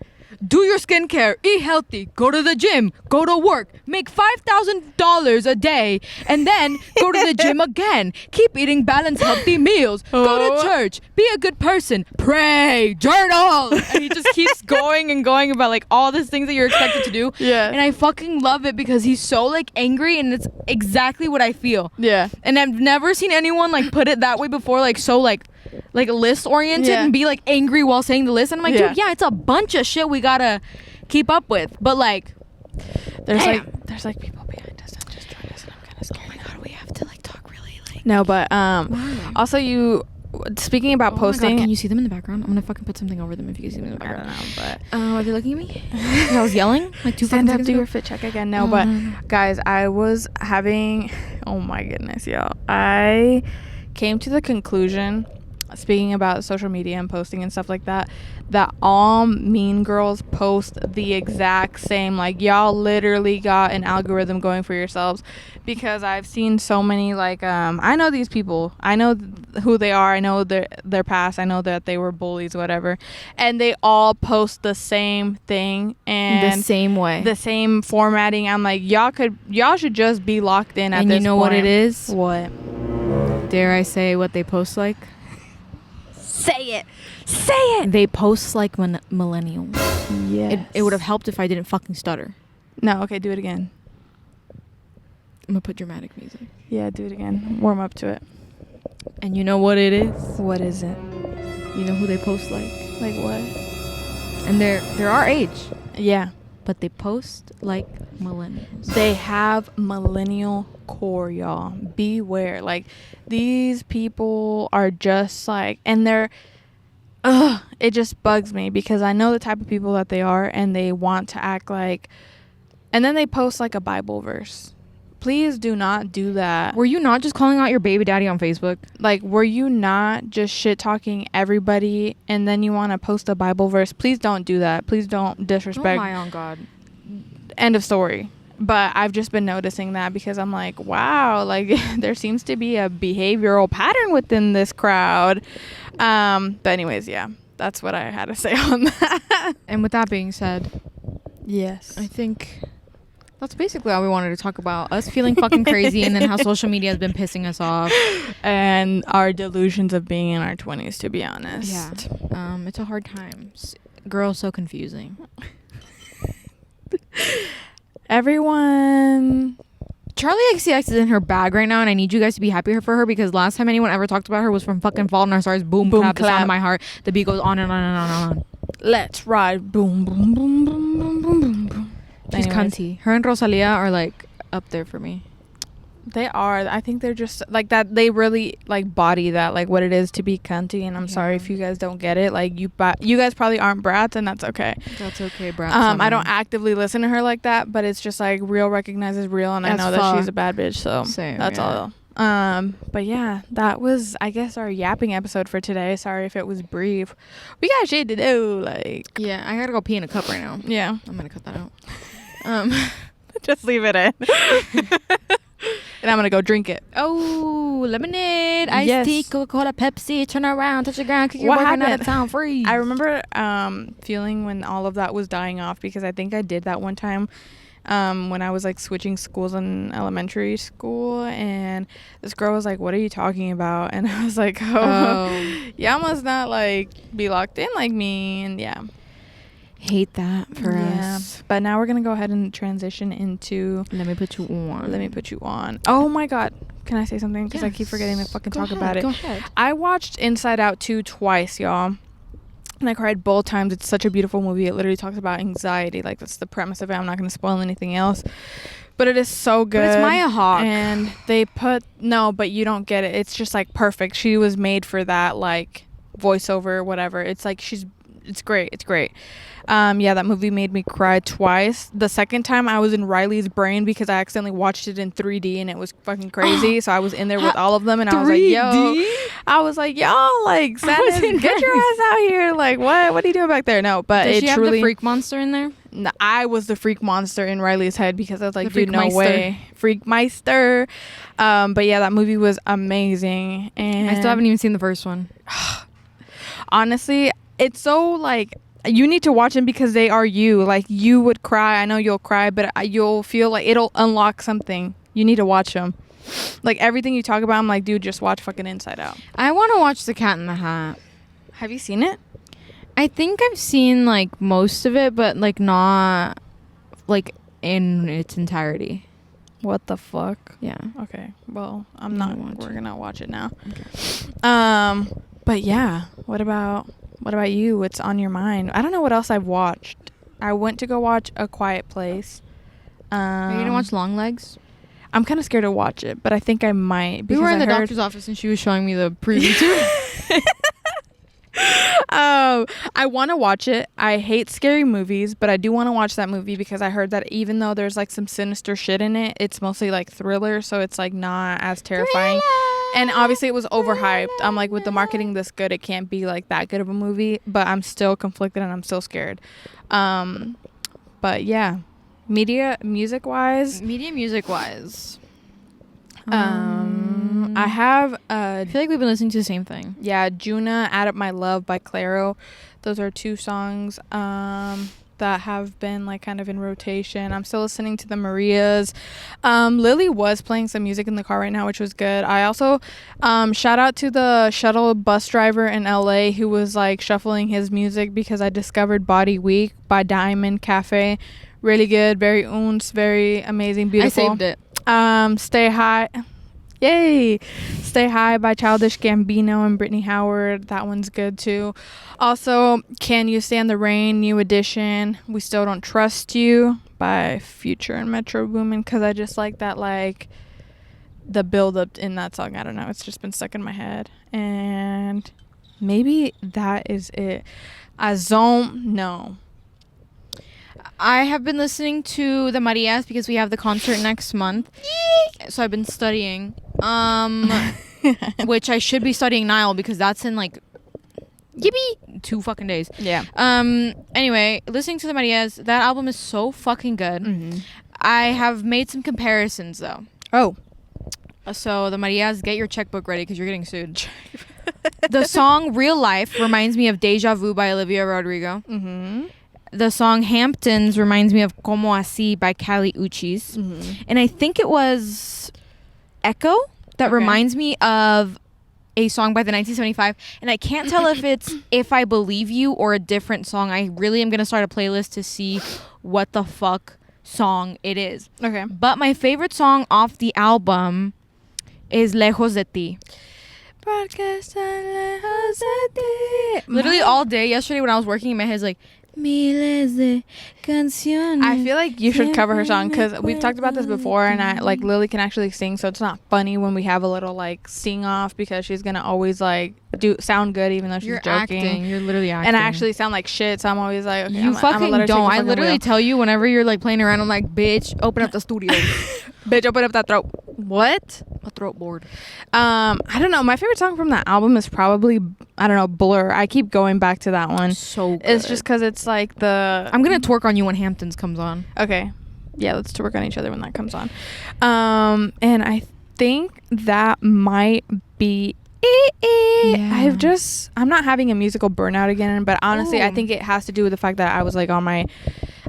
[SPEAKER 2] do your skincare, eat healthy, go to the gym, go to work, make $5,000 a day, and then go to the gym again. Keep eating balanced, healthy meals. Go to church, be a good person, pray, journal. And he just keeps going and going about like all these things that you're expected to do.
[SPEAKER 1] Yeah.
[SPEAKER 2] And I fucking love it because he's so like angry, and it's exactly what I feel.
[SPEAKER 1] Yeah.
[SPEAKER 2] And I've never seen anyone like put it that way before, like so like list oriented and be like angry while saying the list. And I'm like, dude, yeah, it's a bunch of shit we gotta keep up with. But like,
[SPEAKER 1] there's like people behind us that just joined us, and I'm kind of scared.
[SPEAKER 2] Oh my god, we have to like talk really like.
[SPEAKER 1] No, but also you speaking about posting.
[SPEAKER 2] My god, can you see them in the background? I'm gonna fucking put something over them if you can see them in the background.
[SPEAKER 1] I don't know, but
[SPEAKER 2] are they looking at me? I was yelling like 2
[SPEAKER 1] stand
[SPEAKER 2] seconds
[SPEAKER 1] up, do
[SPEAKER 2] ago.
[SPEAKER 1] your fit check again. No, but guys, I was having. Oh my goodness, y'all! I came to the conclusion, speaking about social media and posting and stuff like that, that all mean girls post the exact same. Like, y'all literally got an algorithm going for yourselves, because I've seen so many like I know these people, I know who they are, I know their past, I know that they were bullies, whatever, and they all post the same thing and
[SPEAKER 2] the same way,
[SPEAKER 1] the same formatting. I'm like, y'all should just be locked in at
[SPEAKER 2] and
[SPEAKER 1] this
[SPEAKER 2] you know
[SPEAKER 1] point.
[SPEAKER 2] what it is?
[SPEAKER 1] What?
[SPEAKER 2] Dare I say what they post like?
[SPEAKER 1] Say it.
[SPEAKER 2] They post like millennials.
[SPEAKER 1] Yes.
[SPEAKER 2] It would have helped if I didn't fucking stutter.
[SPEAKER 1] No, okay, do it again.
[SPEAKER 2] I'm gonna put dramatic music.
[SPEAKER 1] Yeah, do it again. Warm up to it.
[SPEAKER 2] And you know what it is?
[SPEAKER 1] What is it?
[SPEAKER 2] You know who they post like?
[SPEAKER 1] Like what?
[SPEAKER 2] And they're our age,
[SPEAKER 1] Yeah.
[SPEAKER 2] but they post like millennials.
[SPEAKER 1] They have millennial core, y'all. Beware. Like, these people are just like, and they're, it just bugs me because I know the type of people that they are, and they want to act like, and then they post like a Bible verse. Please do not do that.
[SPEAKER 2] Were you not just calling out your baby daddy on Facebook?
[SPEAKER 1] Like, were you not just shit talking everybody, and then you want to post a Bible verse? Please don't do that. Please don't disrespect.
[SPEAKER 2] Oh my on God.
[SPEAKER 1] End of story. But I've just been noticing that because I'm like, wow, like there seems to be a behavioral pattern within this crowd. But anyways, yeah, that's what I had to say on that.
[SPEAKER 2] And with that being said,
[SPEAKER 1] Yes.
[SPEAKER 2] I think that's basically all we wanted to talk about. Us feeling fucking crazy, and then how social media has been pissing us off.
[SPEAKER 1] And our delusions of being in our 20s, to be honest.
[SPEAKER 2] Yeah. It's a hard time. Girls, so confusing.
[SPEAKER 1] Everyone.
[SPEAKER 2] Charlie XCX is in her bag right now, and I need you guys to be happy for her, because last time anyone ever talked about her was from fucking Fault in Our Stars. Boom,
[SPEAKER 1] Boom,
[SPEAKER 2] clap, the sound
[SPEAKER 1] clap.
[SPEAKER 2] of my heart. The beat goes on and on and on and on.
[SPEAKER 1] Let's ride. Boom, boom, boom, boom, boom, boom, boom, boom.
[SPEAKER 2] She's
[SPEAKER 1] Anyways.
[SPEAKER 2] cunty. Her and Rosalia are like up there for me.
[SPEAKER 1] They are. I think they're just like that. They really like body that, like what it is to be cunty. And I'm sorry if you guys don't get it. Like you guys probably aren't brats, and that's okay.
[SPEAKER 2] That's okay, bro.
[SPEAKER 1] I don't actively listen to her like that, but it's just like real recognizes real, and I know that she's a bad bitch. So that's all. But yeah, that was, I guess, our yapping episode for today. Sorry if it was brief. We got shit to do. Like,
[SPEAKER 2] yeah, I gotta go pee in a cup right now.
[SPEAKER 1] Yeah,
[SPEAKER 2] I'm gonna cut that out.
[SPEAKER 1] just leave it in. And I'm gonna go drink it.
[SPEAKER 2] Oh, lemonade, iced tea, Coca-Cola, Pepsi. Turn around, touch the ground, kick your
[SPEAKER 1] What
[SPEAKER 2] boyfriend out
[SPEAKER 1] happened?
[SPEAKER 2] of town, free.
[SPEAKER 1] I remember feeling when all of that was dying off, because I think I did that one time when I was like switching schools in elementary school, and this girl was like, "What are you talking about?" And I was like, "Oh. Y'all must not like be locked in like me." And yeah,
[SPEAKER 2] hate that for us.
[SPEAKER 1] But now we're gonna go ahead and transition into
[SPEAKER 2] Let me put you on.
[SPEAKER 1] Oh my god, can I say something? Because I keep forgetting to fucking talk about it.
[SPEAKER 2] Go ahead.
[SPEAKER 1] I watched Inside Out 2 twice, y'all. And I cried both times. It's such a beautiful movie. It literally talks about anxiety. Like, that's the premise of it. I'm not going to spoil anything else. But it is so good.
[SPEAKER 2] But it's Maya Hawke.
[SPEAKER 1] And they put... No, but you don't get it. It's just, like, perfect. She was made for that, like, voiceover, whatever. It's, like, It's great. It's great. Yeah, that movie made me cry twice. The second time I was in Riley's brain because I accidentally watched it in 3D and it was fucking crazy. So I was in there with all of them and I was like, yo, like, Santa's, get your ass out here. Like, what are you doing back there? No, but
[SPEAKER 2] Did
[SPEAKER 1] it
[SPEAKER 2] she have
[SPEAKER 1] truly...
[SPEAKER 2] the freak monster in there?
[SPEAKER 1] No, I was the freak monster in Riley's head because I was like,
[SPEAKER 2] The
[SPEAKER 1] dude, no way. Freakmeister. But yeah, that movie was amazing. And
[SPEAKER 2] I still haven't even seen the first one.
[SPEAKER 1] Honestly, it's so like... You need to watch them because they are you. Like, you would cry. I know you'll cry, but you'll feel like it'll unlock something. You need to watch them. Like, everything you talk about, I'm like, dude, just watch fucking Inside Out.
[SPEAKER 2] I want to watch The Cat in the Hat.
[SPEAKER 1] Have you seen it?
[SPEAKER 2] I think I've seen, like, most of it, but, like, not, like, in its entirety.
[SPEAKER 1] What the fuck?
[SPEAKER 2] Yeah.
[SPEAKER 1] Okay. Well, we're gonna watch it now.
[SPEAKER 2] Okay.
[SPEAKER 1] But yeah, what about you? What's on your mind? I don't know what else I've watched. I went to go watch A Quiet Place.
[SPEAKER 2] Are you gonna watch Longlegs?
[SPEAKER 1] I'm kind of scared to watch it, but I think I might.
[SPEAKER 2] We were in the doctor's office and she was showing me the preview too.
[SPEAKER 1] I want to watch it. I hate scary movies, but I do want to watch that movie because I heard that even though there's like some sinister shit in it, it's mostly like thriller, so it's like not as terrifying. And obviously it was overhyped. I'm like, with the marketing this good, it can't be like that good of a movie, but I'm still conflicted and I'm still scared. But yeah, music wise, I have
[SPEAKER 2] I feel like we've been listening to the same thing.
[SPEAKER 1] Yeah, Juna, Add Up My Love by Clairo. Those are two songs that have been like kind of in rotation. I'm still listening to the Marias. Lily was playing some music in the car right now, which was good. I also shout out to the shuttle bus driver in LA who was like shuffling his music because I discovered Body Week by Diamond Cafe. Really good, very ounce, very amazing, beautiful.
[SPEAKER 2] I saved it.
[SPEAKER 1] Stay High. Yay! Stay High by Childish Gambino and Brittany Howard. That one's good too. Also, Can You Stand the Rain, new edition. We Still Don't Trust You by Future and Metro Boomin, because I just like that, like, the build up in that song. I don't know. It's just been stuck in my head. And maybe that is it. No.
[SPEAKER 2] I have been listening to the Marias because we have the concert next month. So I've been studying. Which I should be studying Nile because that's in like 2 fucking days.
[SPEAKER 1] Yeah.
[SPEAKER 2] Anyway, listening to the Marias, that album is so fucking good. Mm-hmm. I have made some comparisons though.
[SPEAKER 1] Oh.
[SPEAKER 2] So the Marias, get your checkbook ready because you're getting sued. The song Real Life reminds me of Deja Vu by Olivia Rodrigo. Mm-hmm. The song Hamptons reminds me of Como Así by Kali Uchis. Mm-hmm. And I think it was Echo that reminds me of a song by the 1975. And I can't tell if it's If I Believe You or a different song. I really am going to start a playlist to see what the fuck song it is.
[SPEAKER 1] Okay.
[SPEAKER 2] But my favorite song off the album is Lejos de Ti. Literally all day yesterday when I was working in my head, is like, miles de canciones.
[SPEAKER 1] I feel like you should cover her song because we've talked about this before, and I like Lily can actually sing, so it's not funny when we have a little like sing off because she's gonna always like sound good even though she's joking.
[SPEAKER 2] Acting. You're literally acting.
[SPEAKER 1] And I actually sound like shit, so I'm always like, okay,
[SPEAKER 2] you fucking don't. I literally tell you whenever you're like playing around, I'm like, bitch, open up the studio.
[SPEAKER 1] Bitch, open up that throat. What?
[SPEAKER 2] A throat board.
[SPEAKER 1] I don't know. My favorite song from that album is probably, I don't know, Blur. I keep going back to that one.
[SPEAKER 2] So good.
[SPEAKER 1] It's just because it's like the...
[SPEAKER 2] I'm going to twerk on you when Hamptons comes on.
[SPEAKER 1] Okay. Yeah, let's twerk on each other when that comes on. And I think that might be it. Yeah. I'm not having a musical burnout again, but honestly, I think it has to do with the fact that I was like on my...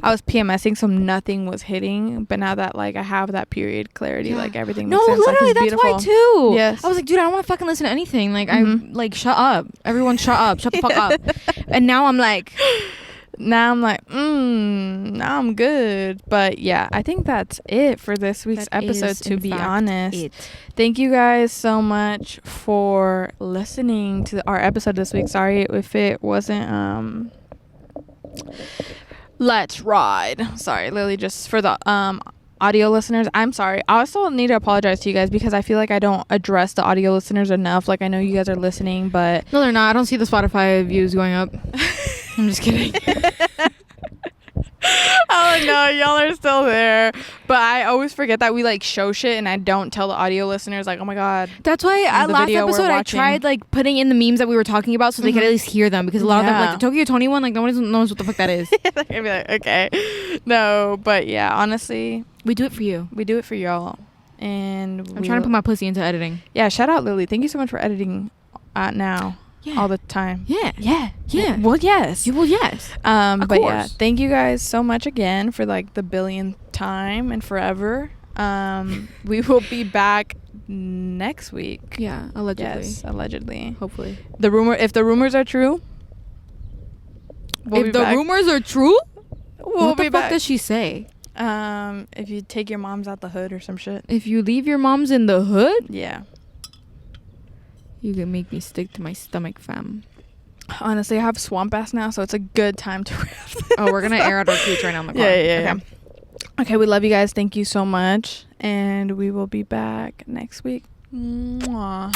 [SPEAKER 1] I was PMSing, so nothing was hitting. But now that like I have that period clarity, like everything makes
[SPEAKER 2] No,
[SPEAKER 1] sense.
[SPEAKER 2] literally,
[SPEAKER 1] like,
[SPEAKER 2] that's
[SPEAKER 1] beautiful.
[SPEAKER 2] why too.
[SPEAKER 1] Yes.
[SPEAKER 2] I was like, dude, I don't want to fucking listen to anything. Like, I like, shut up. Everyone, shut up. Shut the fuck up. And now I'm like,
[SPEAKER 1] now I'm good. But yeah, I think that's it for this week's
[SPEAKER 2] that
[SPEAKER 1] episode,
[SPEAKER 2] is,
[SPEAKER 1] to
[SPEAKER 2] in
[SPEAKER 1] be
[SPEAKER 2] fact,
[SPEAKER 1] honest.
[SPEAKER 2] it.
[SPEAKER 1] Thank you guys so much for listening to our episode this week. Sorry if it wasn't let's ride. Sorry, Lily, just for the audio listeners, I'm sorry. I also need to apologize to you guys because I feel like I don't address the audio listeners enough. Like, I know you guys are listening, but
[SPEAKER 2] No, they're not. I don't see the Spotify views going up. I'm just kidding.
[SPEAKER 1] oh no, y'all are still there. But I always forget that we like show shit, and I don't tell the audio listeners like, oh my god.
[SPEAKER 2] That's why
[SPEAKER 1] the
[SPEAKER 2] last
[SPEAKER 1] video we're
[SPEAKER 2] episode I
[SPEAKER 1] watching.
[SPEAKER 2] tried like putting in the memes that we were talking about so they could at least hear them, because a lot of them, like the Tokyo Tony one, like no one knows what the fuck that is.
[SPEAKER 1] I'd be like, okay. No, but yeah, honestly,
[SPEAKER 2] We do it for you.
[SPEAKER 1] we do it for y'all. And
[SPEAKER 2] I'm trying to put my pussy into editing.
[SPEAKER 1] Yeah, shout out Lily. Thank you so much for editing now.
[SPEAKER 2] Yeah.
[SPEAKER 1] All the time.
[SPEAKER 2] Yeah.
[SPEAKER 1] Yeah. Well, yes.
[SPEAKER 2] Well, yes.
[SPEAKER 1] But
[SPEAKER 2] course.
[SPEAKER 1] yeah, thank you guys so much again for like the billionth time and forever. We will be back next week.
[SPEAKER 2] Yeah, allegedly.
[SPEAKER 1] Yes, allegedly.
[SPEAKER 2] Hopefully.
[SPEAKER 1] If the rumors are true, we'll be
[SPEAKER 2] If the
[SPEAKER 1] back.
[SPEAKER 2] rumors are true,
[SPEAKER 1] We'll
[SPEAKER 2] what
[SPEAKER 1] be
[SPEAKER 2] the fuck
[SPEAKER 1] back.
[SPEAKER 2] does she say?
[SPEAKER 1] If you take your moms out the hood or some shit.
[SPEAKER 2] If you leave your moms in the hood,
[SPEAKER 1] Yeah.
[SPEAKER 2] you can make me stick to my stomach, fam.
[SPEAKER 1] Honestly, I have swamp ass now, so it's a good time to wrap this
[SPEAKER 2] Oh, we're gonna air out our tweets right now in the car.
[SPEAKER 1] Yeah.
[SPEAKER 2] Okay.
[SPEAKER 1] Okay, we love you guys. Thank you so much. And we will be back next week. Mwah.